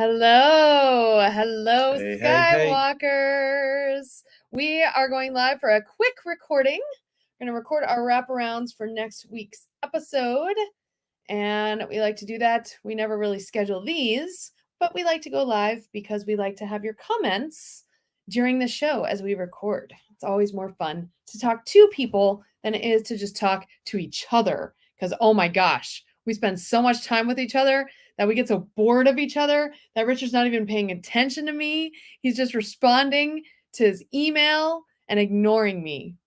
Hello, Hey. Skywalkers. We are going live for a quick recording. We're going to record our wraparounds for next week's episode. And we like to do that. We never really schedule these, but we like to go live because we like to have your comments during the show as we record. It's always more fun to talk to people than it is to just talk to each other. Because, oh my gosh, we spend so much time with each other that we get so bored of each other that Richard's not even paying attention to me. He's just responding to his email and ignoring me.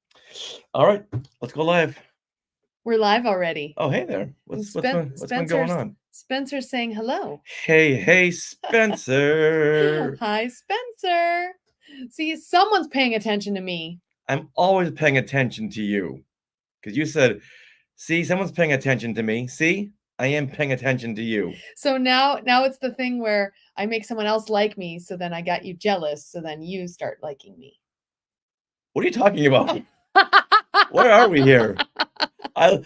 All right, let's go live. We're live already. Oh, hey there. What's been going on? Spencer's saying hello. Hey, Spencer. Hi, Spencer. See, someone's paying attention to me. I'm always paying attention to you. Because you said, see, someone's paying attention to me. See, I am paying attention to you. So now it's the thing where I make someone else like me, so then I got you jealous, so then you start liking me. What are you talking about? Where are we here? I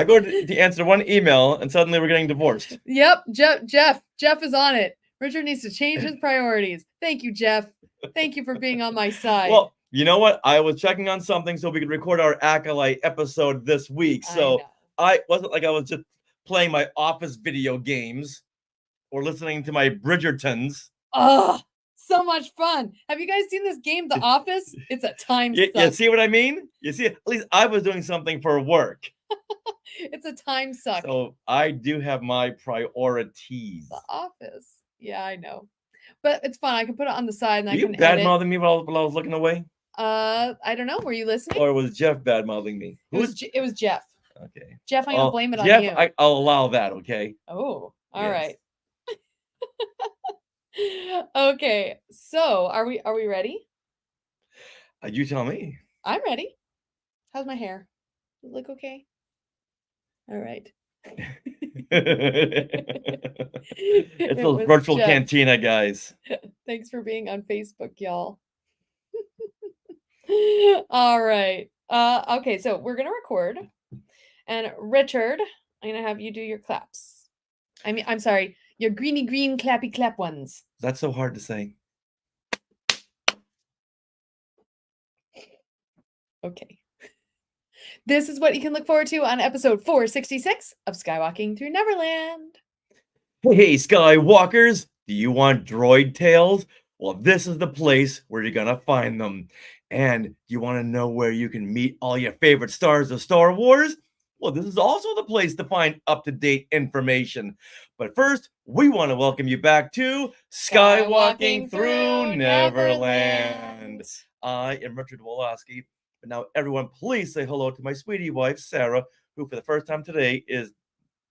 go to answer one email, and suddenly we're getting divorced. Yep, Jeff is on it. Richard needs to change his priorities. Thank you, Jeff. Thank you for being on my side. Well, you know what? I was checking on something so we could record our Acolyte episode this week. So I wasn't like I was just playing my office video games or listening to my Bridgertons. Oh, so much fun. Have you guys seen this game, The Office? It's a time suck. You see what I mean? You see, at least I was doing something for work. It's a time suck. So I do have my priorities. The Office. Yeah, I know. But it's fun. I can put it on the side and I can edit. Were you bad-mouthing me while I was looking away? I don't know. Were you listening? Or was Jeff bad-mouthing me? It was Jeff. Okay. Jeff, I'm gonna blame it on you. Jeff, I'll allow that, okay? Oh, all right. Okay, so are we ready? You tell me. I'm ready. How's my hair? Does it look okay? All right. It's those virtual cantina guys. Thanks for being on Facebook, y'all. All right. Okay, so we're gonna record, and Richard, I'm gonna have you do your claps. I'm sorry, your greeny green clappy clap ones. That's so hard to say. Okay. This is what you can look forward to on episode 466 of Skywalking Through Neverland. Hey, Skywalkers! Do you want droid tales? Well, this is the place where you're gonna find them. And do you want to know where you can meet all your favorite stars of Star Wars? Well, this is also the place to find up-to-date information. But first, we want to welcome you back to Skywalking Through Neverland. I am Richard Woloski. But now, everyone, please say hello to my sweetie wife, Sarah, who for the first time today is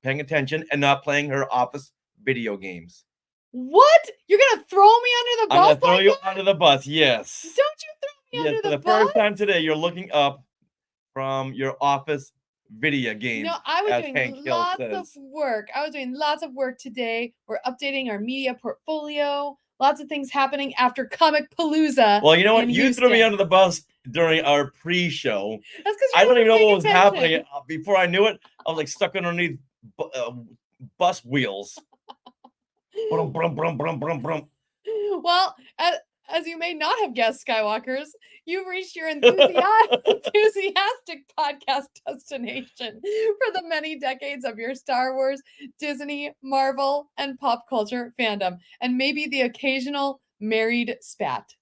paying attention and not playing her office video games. What? You're going to throw me under the bus? I'm going to throw you under the bus, yes. Don't you throw me under the bus? For the first time today, you're looking up from your office video games. No, I was doing lots of work. I was doing lots of work today. We're updating our media portfolio. Lots of things happening after Comic Palooza. Well, you know what? You threw me under the bus during our pre-show. That's because I don't even know what was happening. Before I knew it, I was like stuck underneath bus wheels. Well, as you may not have guessed, Skywalkers, you've reached your enthusiastic podcast destination for the many decades of your Star Wars, Disney, Marvel, and pop culture fandom, and maybe the occasional married spat.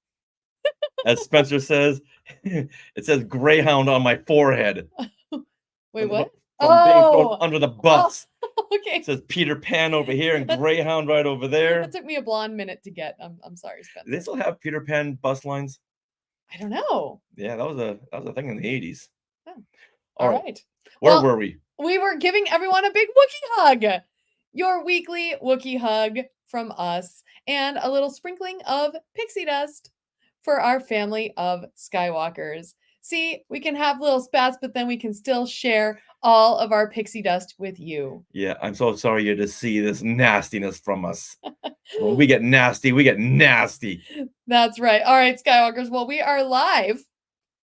As Spencer says, it says Greyhound on my forehead. Wait, what? From being thrown under the bus. Okay. It says Peter Pan over here and Greyhound right over there. That took me a blonde minute to get. I'm sorry, Spencer. Do they still have Peter Pan bus lines? I don't know. Yeah, that was a thing in the 80s. Oh. All right. Where were we? We were giving everyone a big Wookiee hug. Your weekly Wookiee hug from us and a little sprinkling of pixie dust for our family of Skywalkers. See, we can have little spats, but then we can still share all of our pixie dust with you. Yeah, I'm so sorry you to see this nastiness from us. When we get nasty, we get nasty. That's right. All right, Skywalkers. Well, we are live,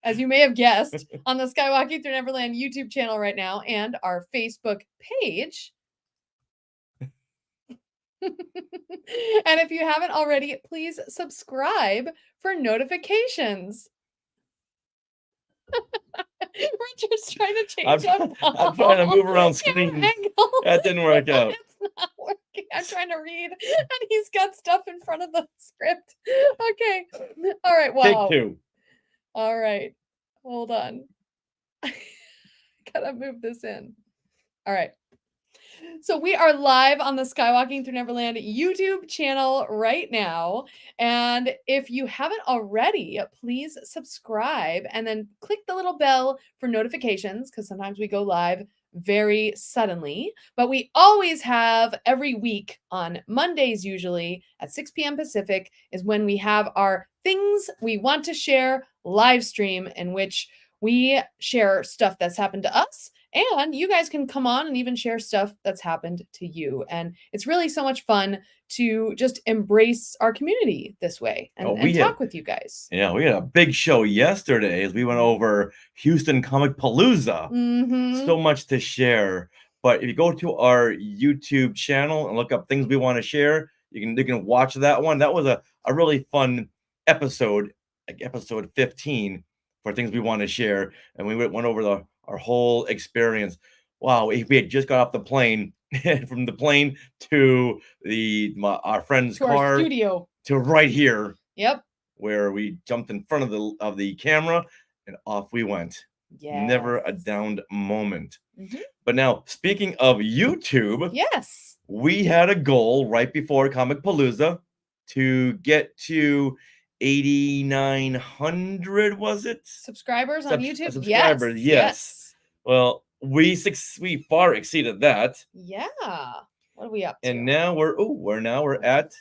as you may have guessed, on the Skywalking Through Neverland YouTube channel right now and our Facebook page. And if you haven't already, please subscribe for notifications. We're just trying to I'm, change a I'm trying to move around camera screens. angle. That didn't work out. It's not working. I'm trying to read, and he's got stuff in front of the script. Okay. All right. Take Wow. 2. All right. Hold on. Gotta move this in. All right. So we are live on the Skywalking Through Neverland YouTube channel right now. And if you haven't already, please subscribe and then click the little bell for notifications because sometimes we go live very suddenly. But we always have every week on Mondays, usually at 6 p.m. Pacific, is when we have our Things We Want to Share live stream, in which we share stuff that's happened to us, and you guys can come on and even share stuff that's happened to you. And it's really so much fun to just embrace our community this way Oh, and talk with you guys. Yeah, we had a big show yesterday as we went over Houston Comic Palooza. Mm-hmm. So much to share. But if you go to our YouTube channel and look up things we want to share, you can watch that one. That was a really fun episode, like episode 15 for things we want to share. And we went over our whole experience. Wow, we had just got off the plane, from the plane to our friend's To our car studio. to right here, Yep. where we jumped in front of the camera and off we went. Never a downed moment. Mhm. But now, speaking of YouTube, Yes. we had a goal right before Comic Palooza to get to 8,900, was it? Subscribers on YouTube? Subscribers, yes. Well, we far exceeded that. Yeah. What are we up to? And now we're at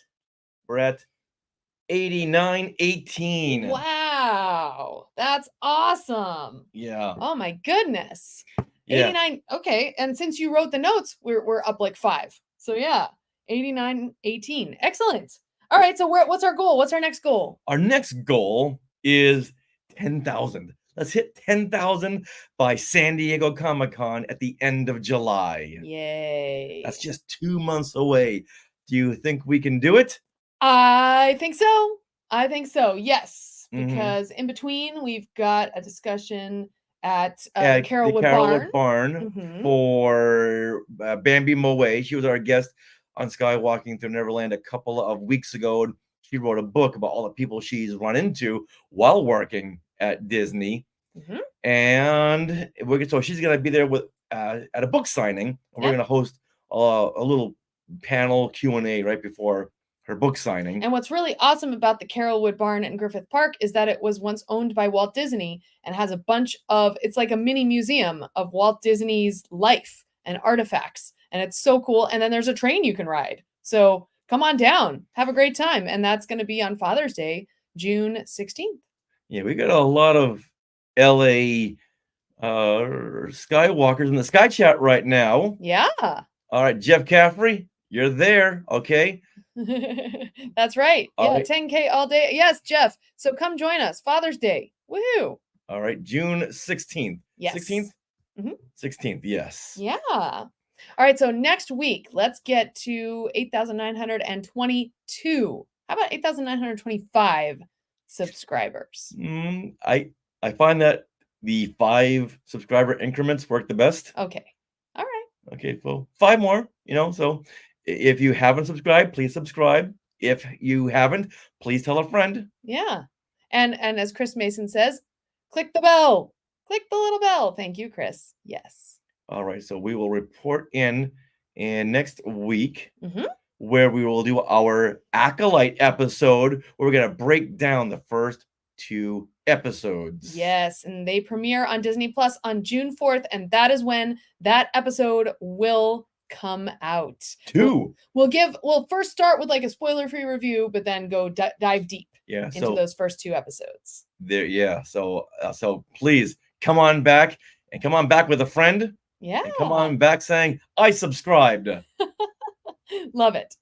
8918. Wow. That's awesome. Yeah. Oh my goodness. Yeah. 89. Okay. And since you wrote the notes, we're up like 5. So yeah, 8918. Excellent. All right. So what's our goal? What's our next goal? Our next goal is 10,000. Let's hit 10,000 by San Diego Comic-Con at the end of July. Yay. That's just 2 months away. Do you think we can do it? I think so. Yes. Mhm. Because in between, we've got a discussion at At the Carolwood Carolwood Barn. Barn Mhm. for Bambi Moe. She was our guest on Skywalking Through Neverland a couple of weeks ago. And she wrote a book about all the people she's run into while working at Disney. Mhm. And so she's going to be there with at a book signing. And we're going to host a little panel Q&A right before her book signing. And what's really awesome about the Carolwood Barn in Griffith Park is that it was once owned by Walt Disney and has a bunch of, it's like a mini museum of Walt Disney's life and artifacts. And it's so cool. And then there's a train you can ride. So come on down, have a great time. And that's going to be on Father's Day, June 16th. Yeah, we got a lot of LA Skywalkers in the Sky Chat right now. Yeah. All right, Jeff Caffrey, you're there. Okay. That's right. All yeah, right. 10K all day. Yes, Jeff. So come join us. Father's Day. Woohoo. All right, June 16th. Yes. 16th? Mhm. 16th, yes. Yeah. All right. So next week, let's get to 8,922. How about 8,925 subscribers? I find that the 5 subscriber increments work the best. Okay. All right. Okay, so 5 more, so if you haven't subscribed, please subscribe. If you haven't, please tell a friend. Yeah. And as Chris Mason says, click the bell. Click the little bell. Thank you, Chris. Yes. All right, so we will report in next week, Mhm. where we will do our Acolyte episode, where we're going to break down the first 2 episodes. Yes, and they premiere on Disney Plus on June 4th, and that is when that episode will come out. 2. We'll first start with like a spoiler-free review, but then go dive deep into those first 2 episodes. So please come on back, and come on back with a friend. Yeah. And come on back saying, I subscribed. Love it.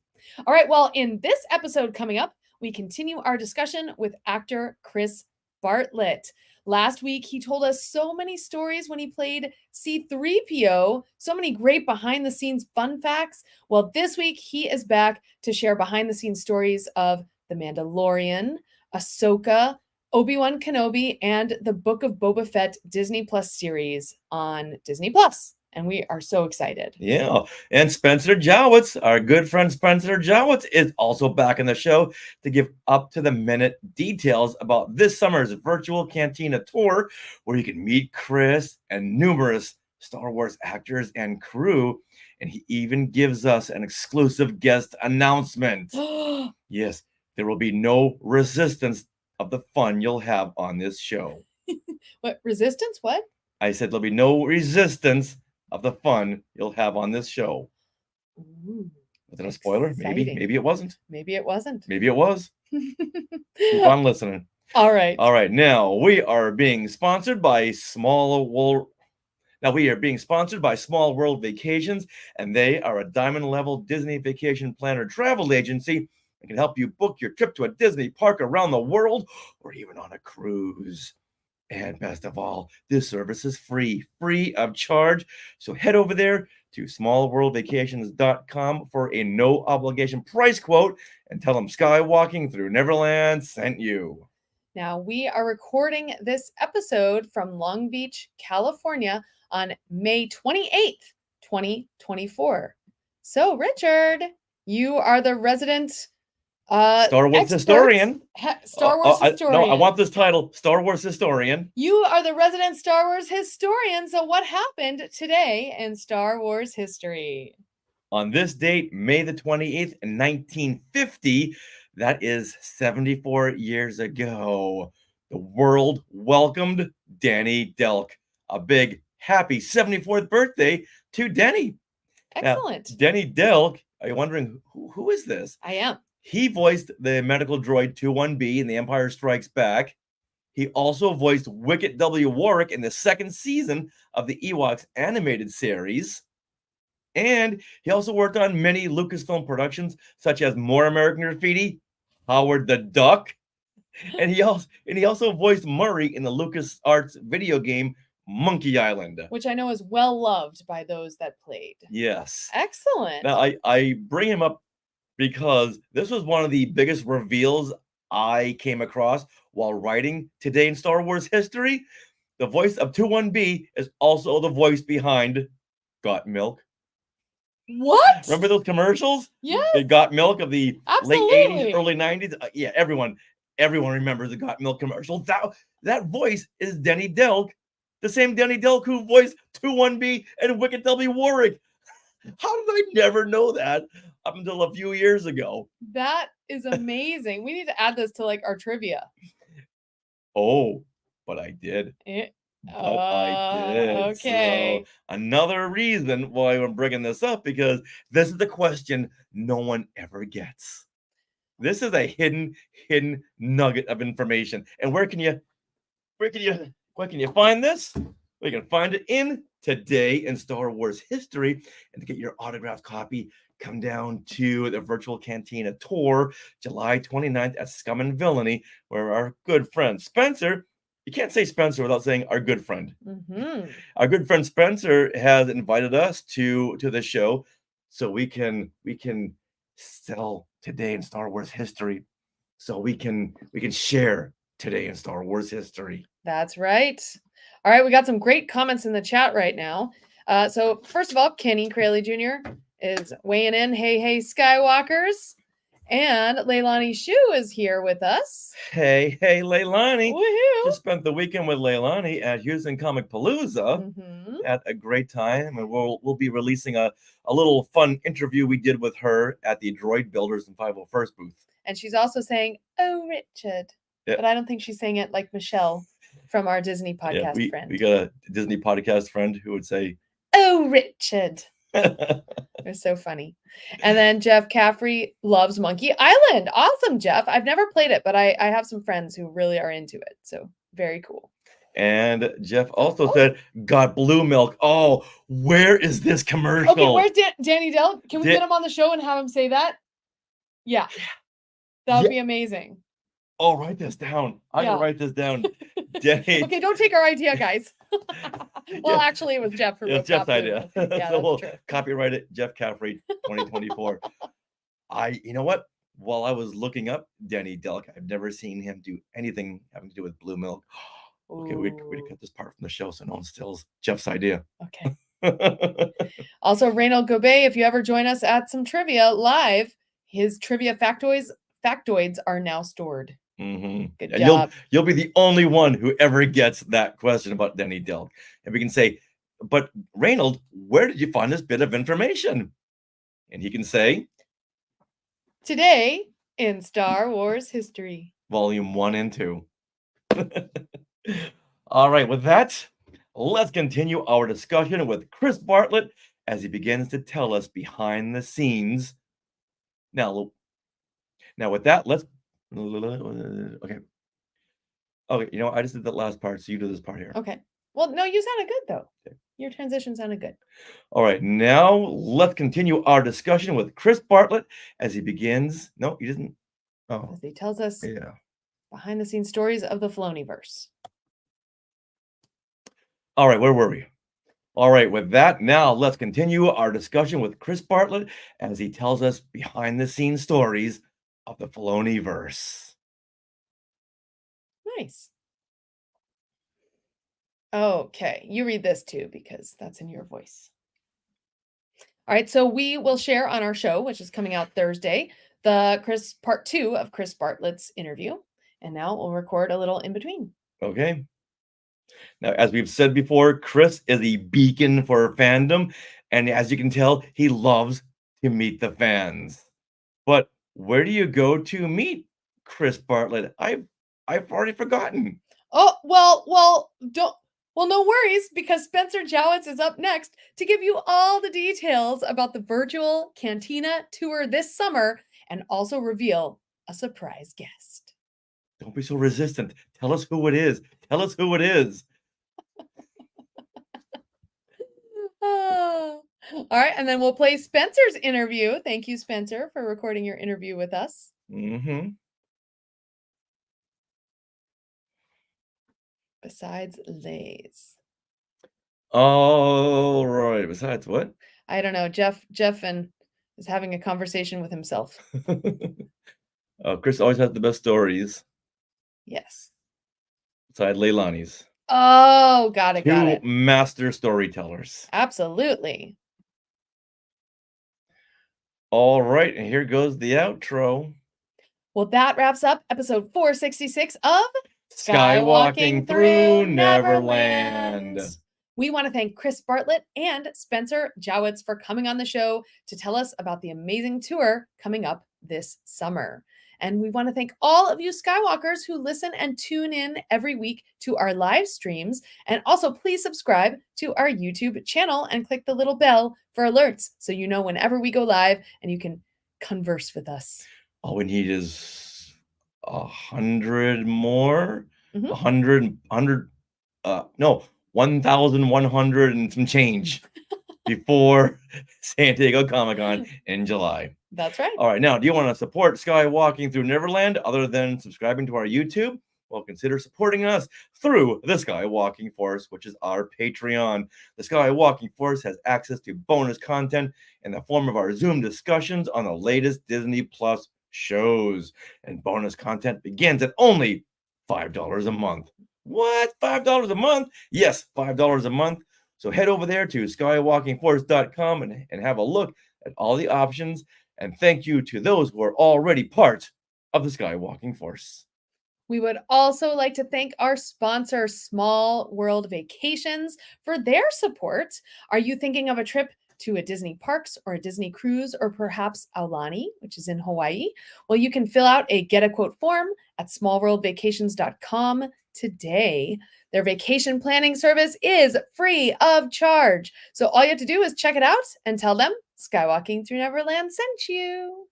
All right, well, in this episode coming up, we continue our discussion with actor Chris Bartlett. Last week, he told us so many stories when he played C3PO, so many great behind the scenes fun facts. Well, this week, he is back to share behind the scenes stories of The Mandalorian, Ahsoka, Obi-Wan Kenobi, and the Book of Boba Fett Disney Plus series on Disney Plus. And we are so excited. Yeah, and Spencer Jowitz, our good friend Spencer Jowitz, is also back in the show to give up-to-the-minute details about this summer's virtual Cantina tour, where you can meet Chris and numerous Star Wars actors and crew, and he even gives us an exclusive guest announcement. Yes, there will be no resistance of the fun you'll have on this show. What, resistance? What? I said there'll be no resistance of the fun you'll have on this show. Ooh, was it a spoiler? Maybe it wasn't. Maybe it wasn't. Maybe it was. Keep on listening. All right. Now we are being sponsored by Small World. Now we are being sponsored by Small World Vacations, and they are a diamond level Disney vacation planner travel agency that can help you book your trip to a Disney park around the world or even on a cruise. And best of all, this service is free of charge. So head over there to smallworldvacations.com for a no obligation price quote and tell them Skywalking Through Neverland sent you. Now, we are recording this episode from Long Beach, California on May 28th, 2024. So, Richard, you are the resident Star Wars historian. Star Wars historian. No, I want this title, Star Wars historian. You are the resident Star Wars historian. So what happened today in Star Wars history? On this date, May the 28th, 1950, that is 74 years ago, the world welcomed Danny Delk. A big, happy 74th birthday to Denny. Excellent. Now, Denny Delk, are you wondering, who is this? I am. He voiced the medical droid 21B in The Empire Strikes Back. He also voiced Wicket W. Warwick in the second season of the Ewoks animated series. And he also worked on many Lucasfilm productions, such as More American Graffiti, Howard the Duck, and he also voiced Murray in the LucasArts video game Monkey Island, which I know is well loved by those that played. Yes. Excellent. Now I bring him up because this was one of the biggest reveals I came across while writing Today in Star Wars History. The voice of 21B is also the voice behind Got Milk. What? Remember those commercials? Yes. They Got Milk of the Absolutely. late 80s, early 90s. Yeah, everyone remembers the Got Milk commercial. That voice is Denny Delk, the same Denny Delk who voiced 21B and Wicket W. Warwick. How did I never know that up until a few years ago? That is amazing. We need to add this to like our trivia. Oh, but I did. I did. Okay. So another reason why I'm bringing this up, because this is the question no one ever gets. This is a hidden nugget of information. And where can you find this? We can find it in Today in Star Wars History. And to get your autographed copy, come down to the Virtual Cantina Tour, July 29th at Scum and Villainy, where our good friend Spencer, you can't say Spencer without saying our good friend. Mm-hmm. Our good friend Spencer has invited us to the show so we can sell Today in Star Wars History, so we can share Today in Star Wars History. That's right. All right, we got some great comments in the chat right now. So first of all, Kenny Crayley Jr. is weighing in. Hey, Skywalkers. And Leilani Shu is here with us. Hey, Leilani. Woohoo. Just spent the weekend with Leilani at Houston Comic Palooza. Mm-hmm. Had a great time, and we'll be releasing a little fun interview we did with her at the Droid Builders and 501st booth. And she's also saying, "Oh, Richard," but I don't think she's saying it like Michelle from our Disney podcast friend. We got a Disney podcast friend who would say, "Oh, Richard." They're so funny. And then Jeff Caffrey loves Monkey Island. Awesome, Jeff. I've never played it, but I have some friends who really are into it. So very cool. And Jeff also said, "Got blue milk." Oh, where is this commercial? Okay, where's Danny Delk? Can we get him on the show and have him say that? Yeah. That would be amazing. Oh, write this down. I can write this down. Denny. Okay, don't take our idea, guys. Well, Yeah. actually, it was Jeff who It was wrote Jeff's that idea. blue. Yeah, So that's we'll true. copyright it, Jeff Caffrey, 2024. You know what? While I was looking up Denny Delk, I've never seen him do anything having to do with blue milk. Okay, we Ooh, cut this part from the show so no one steals Jeff's idea. okay. Also, Reynold Gobet, if you ever join us at some trivia live, his trivia factoids are now stored. Mm-hmm. Good And job. you'll be the only one who ever gets that question about Denny Delk. And we can say, but Reynold, where did you find this bit of information? And he can say, Today in Star Wars history. Volume 1 and 2. All right, with that, let's continue our discussion with Chris Bartlett as he begins to tell us behind the scenes. Now, with that, let's. Okay. Okay, you know, I just did that last part, so you do this part here. Okay. Well, no, you sounded good though. Okay. Your transition sounded good. All right, now let's continue our discussion with Chris Bartlett as he begins. No, he doesn't. Oh, as he tells us yeah, behind the scenes stories of the Filoniverse. All right, where were we? All right, with that, now let's continue our discussion with Chris Bartlett as he tells us behind the scenes stories of the Filoniverse. Nice. Okay, you read this too because that's in your voice. All right, so we will share on our show, which is coming out Thursday, the part 2 of Chris Bartlett's interview. And now we'll record a little in between. Okay. Now, as we've said before, Chris is a beacon for fandom. And as you can tell, he loves to meet the fans. But where do you go to meet Chris Bartlett? I've already forgotten. Oh, well, no worries, because Spencer Jowitz is up next to give you all the details about the virtual Cantina tour this summer and also reveal a surprise guest. Don't be so resistant. Tell us who it is. Tell us who it is. All right, and then we'll play Spencer's interview. Thank you, Spencer, for recording your interview with us. Mm-hmm. Besides Lay's. All right. Besides what? I don't know. Jeff is having a conversation with himself. Chris always has the best stories. Yes. Beside Leilani's. Oh, got it. Two master storytellers. Absolutely. All right, and here goes the outro. Well, that wraps up episode 466 of Skywalking Through Neverland. We want to thank Chris Bartlett and Spencer Jowitz for coming on the show to tell us about the amazing tour coming up this summer. And we want to thank all of you Skywalkers who listen and tune in every week to our live streams. And also, please subscribe to our YouTube channel and click the little bell for alerts so you know whenever we go live and you can converse with us. All we need is 100 more. Mhm. 1,100 and some change before San Diego Comic-Con in July. That's right. All right, now, do you want to support Skywalking Through Neverland other than subscribing to our YouTube? Well, consider supporting us through the Skywalking Force, which is our Patreon. The Skywalking Force has access to bonus content in the form of our Zoom discussions on the latest Disney Plus shows. And bonus content begins at only $5 a month. What? $5 a month? Yes, $5 a month. So head over there to skywalkingforce.com and have a look at all the options. And thank you to those who are already part of the Skywalking Force. We would also like to thank our sponsor, Small World Vacations, for their support. Are you thinking of a trip to a Disney parks or a Disney cruise or perhaps Aulani, which is in Hawaii? Well, you can fill out a get a quote form at smallworldvacations.com today. Their vacation planning service is free of charge. So all you have to do is check it out and tell them Skywalking Through Neverland sent you.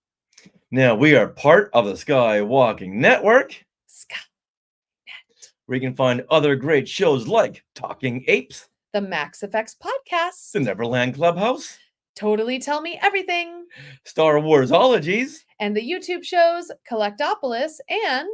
Now, we are part of the Skywalking Network, Skynet, where you can find other great shows like Talking Apes, the Max Effects Podcast, the Neverland Clubhouse, Totally Tell Me Everything, Star Warsologies, and the YouTube shows Collectopolis and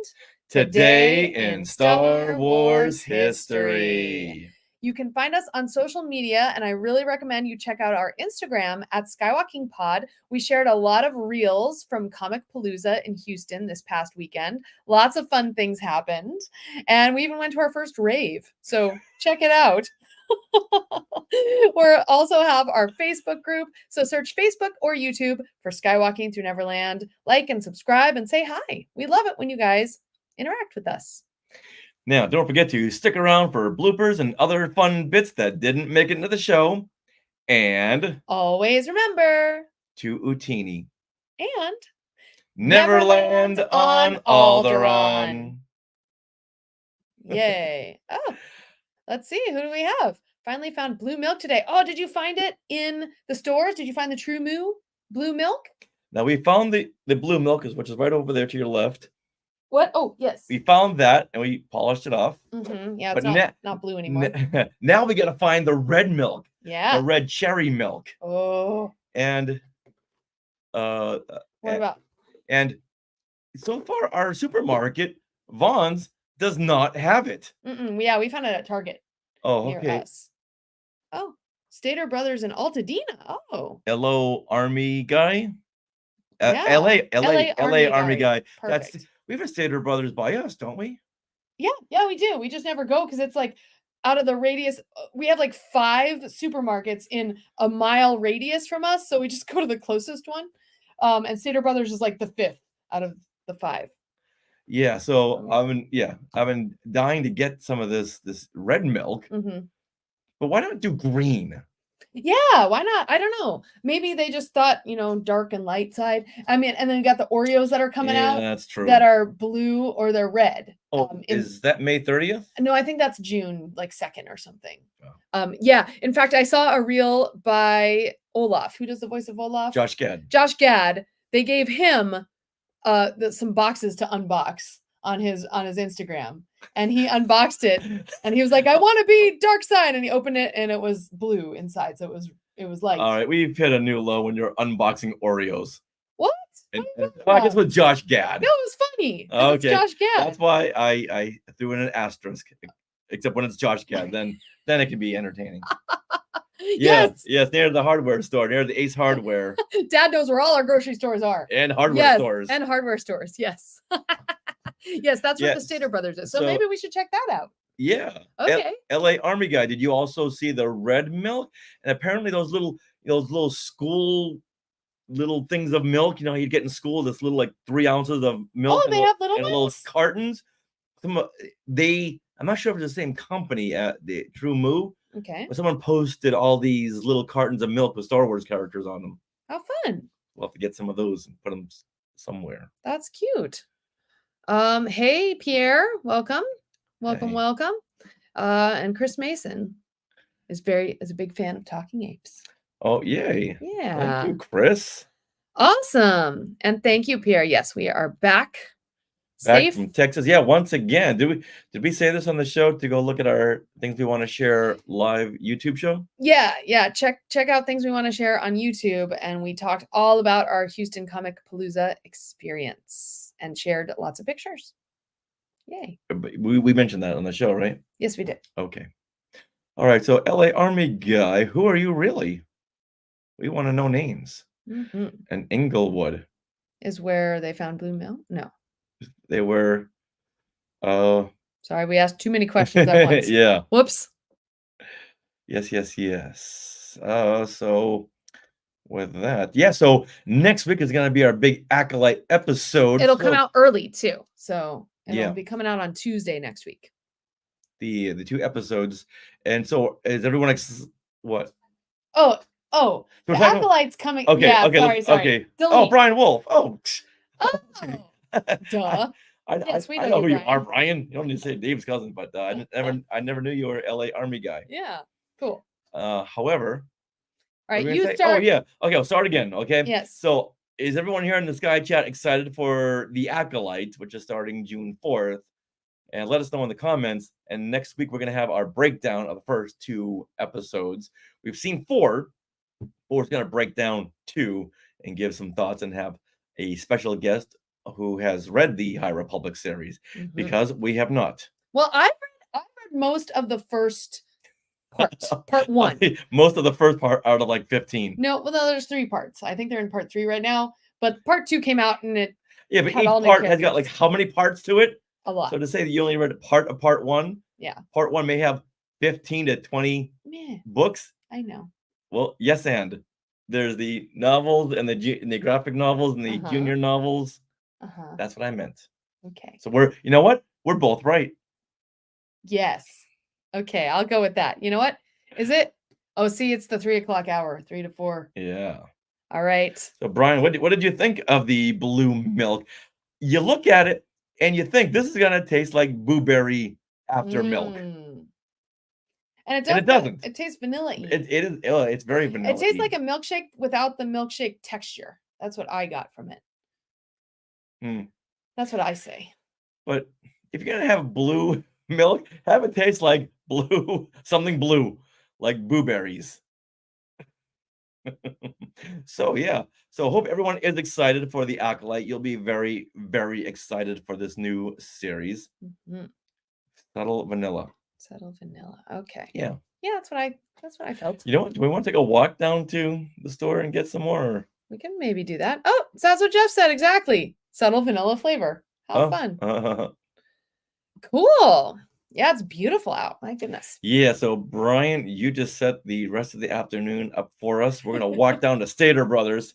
Today in Star Wars history. You can find us on social media, and I really recommend you check out our Instagram at SkywalkingPod. We shared a lot of reels from Comic Palooza in Houston this past weekend. Lots of fun things happened, and we even went to our first rave. So check it out. We also have our Facebook group, so search Facebook or YouTube for Skywalking Through Neverland. Like and subscribe and say hi. We love it when you guys interact with us. Now, don't forget to stick around for bloopers and other fun bits that didn't make it into the show. And always remember to Utini. And Neverland on Alderaan. Yay. Oh, let's see. Who do we have? Finally found blue milk today. Oh, did you find it in the stores? Did you find the True Moo blue milk? Now, we found the blue milk, which is right over there to your left. What? Oh, yes. We found that and we polished it off. Yeah, it's not blue anymore. Now we got to find the red milk. Yeah. The red cherry milk. Oh. And what about? And so far, our supermarket, Vaughn's, does not have it. Yeah, we found it at Target. Oh, near okay. Us. Oh, Stater Brothers in Altadena. Oh. LO Army guy. Yeah. LA Army guy. Perfect. We have a Stater Brothers by us, don't we? Yeah, we do. We just never go because it's like out of the radius. We have like 5 supermarkets in a mile radius from us, so we just go to the closest one. And Stater Brothers is like the 5th out of the 5. Yeah, so I've been dying to get some of this red milk. But why not do green? Yeah, why not? I don't know. Maybe they just thought, dark and light side. I mean, and then you got the Oreos that are coming out. That's true. That are blue or they're red. Oh, is that May 30th? No, I think that's June, like 2nd or something. Oh. Yeah. In fact, I saw a reel by Olaf. Who does the voice of Olaf? Josh Gad. Josh Gad. They gave him some boxes to unbox on his Instagram, and he unboxed it and he was like, I want to be dark side, and he opened it and it was blue inside, so it was light. All right, we've hit a new low when you're unboxing Oreos. What? I guess with Josh Gad. No, it was funny. Okay, it's Josh Gad. That's why I threw in an asterisk, except when it's Josh Gad, then it can be entertaining. Yes, near the hardware store, near the Ace Hardware. Dad knows where all our grocery stores are. And hardware stores. And hardware stores, yes. Yes, that's what the Stater Brothers is. So maybe we should check that out. Yeah. Okay. LA Army guy, did you also see the red milk? And apparently those little school little things of milk, you get in school, this little like 3 ounces of milk. Oh, they have little little cartons. I'm not sure if it's the same company at the True Moo. Okay. But someone posted all these little cartons of milk with Star Wars characters on them. How fun. We'll have to get some of those and put them somewhere. That's cute. Hey, Pierre, welcome. Welcome. And Chris Mason is a big fan of Talking Apes. Oh, yay. Yeah. Thank you, Chris. Awesome. And thank you, Pierre. Yes, we are back. Safe from Texas. Yeah, once again. Did we say this on the show to go look at our things we want to share live YouTube show? Yeah. Check out things we want to share on YouTube. And we talked all about our Houston Comic Palooza experience and shared lots of pictures. Yay. We mentioned that on the show, right? Yes, we did. Okay. All right. So LA Army guy, who are you really? We want to know names. And Inglewood is where they found blue milk? No. They were sorry, we asked too many questions at once. Yeah. Whoops. Yes. So with that, so next week is going to be our big Acolyte episode. It'll come out early too, so it'll be coming out on Tuesday next week. The 2 episodes, and so is everyone what? Oh, the Acolyte's coming. Okay, yeah, okay, sorry. Okay. Delete. Oh, Brian Wolf. Oh. Duh. I know who you are, Brian. You don't need to say Dave's cousin, but I never knew you were LA Army guy. Yeah, cool. However, all right, you start. Oh yeah, okay, I'll start again. Okay. Yes. So, is everyone here in the Sky Chat excited for the Acolyte, which is starting June 4th? And let us know in the comments. And next week we're gonna have our breakdown of the first 2 episodes. We've seen 4, but we're gonna break down 2 and give some thoughts and have a special guest who has read the High Republic series, Mhm. because we have not. Well, I've read most of the first part 1. Most of the first part out of like 15. No, well, no, there's 3 parts. I think they're in part 3 right now, but part 2 came out and it Yeah, but had each all new part has got like characters. how many parts to it? A lot. So to say that you only read part of part 1, Yeah. part 1 may have 15 to 20 Yeah, books. I know. Well, yes, and there's the novels and the graphic novels and the junior novels. That's what I meant. Okay. So you know what? We're both right. Yes. Okay, I'll go with that. You know what? Is it? Oh, see, it's the 3 o'clock hour, 3 to 4. Yeah. All right. So Brian, what did you think of the blue milk? You look at it and you think this is gonna taste like blueberry after milk. And And it doesn't. It tastes vanilla-y. It is. It's very vanilla. It tastes like a milkshake without the milkshake texture. That's what I got from it. That's what I say. But if you're gonna have blue milk, have it taste like something blue, like blueberries. So yeah. So hope everyone is excited for the Acolyte. You'll be very, very excited for this new series. Subtle vanilla. Subtle vanilla. Okay. Yeah. Yeah, that's what I felt. You know what? Do we want to take a walk down to the store and get some more? Or? We can maybe do that. Oh, so that's what Jeff said exactly. Subtle vanilla flavor. How fun. Cool. Yeah, it's beautiful out. My goodness. Yeah, so Brian, you just set the rest of the afternoon up for us. We're gonna walk down to Stater Brothers,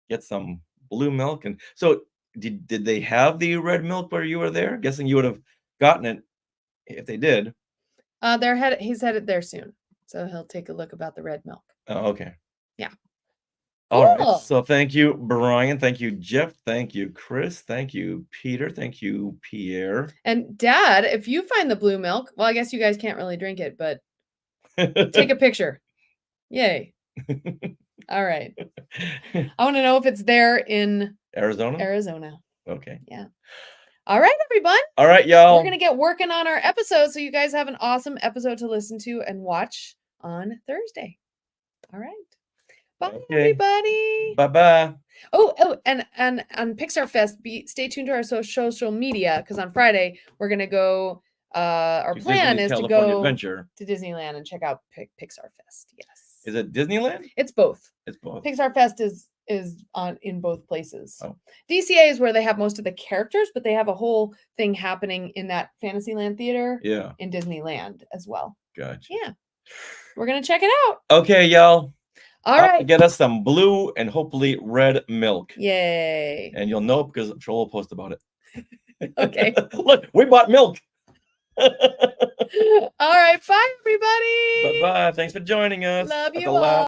get some blue milk. And so did they have the red milk where you were there? Guessing you would have gotten it if they did. He's headed there soon. So he'll take a look about the red milk. Oh, okay. Yeah. All right. So thank you, Brian. Thank you, Jeff. Thank you, Chris. Thank you, Peter. Thank you, Pierre. And Dad, if you find the blue milk, well, I guess you guys can't really drink it, but take a picture. Yay. All right. I want to know if it's there in Arizona. Okay. Yeah. All right, everyone. All right, y'all. We're going to get working on our episode so you guys have an awesome episode to listen to and watch on Thursday. All right. Bye, everybody. Bye-bye. Oh, and on Pixar Fest, stay tuned to our social media because on Friday we're gonna go. Our plan is to go Adventure to Disneyland and check out Pixar Fest. Yes. Is it Disneyland? It's both. It's both. Pixar Fest is in both places. Oh. DCA is where they have most of the characters, but they have a whole thing happening in that Fantasyland theater. Yeah. In Disneyland as well. Gotcha. Yeah. We're gonna check it out. Okay, y'all. All right. Get us some blue and hopefully red milk. Yay. And you'll know because I'm sure we'll post about it. Okay. Look, we bought milk. All right. Bye, everybody. Bye-bye. Thanks for joining us. Love you all.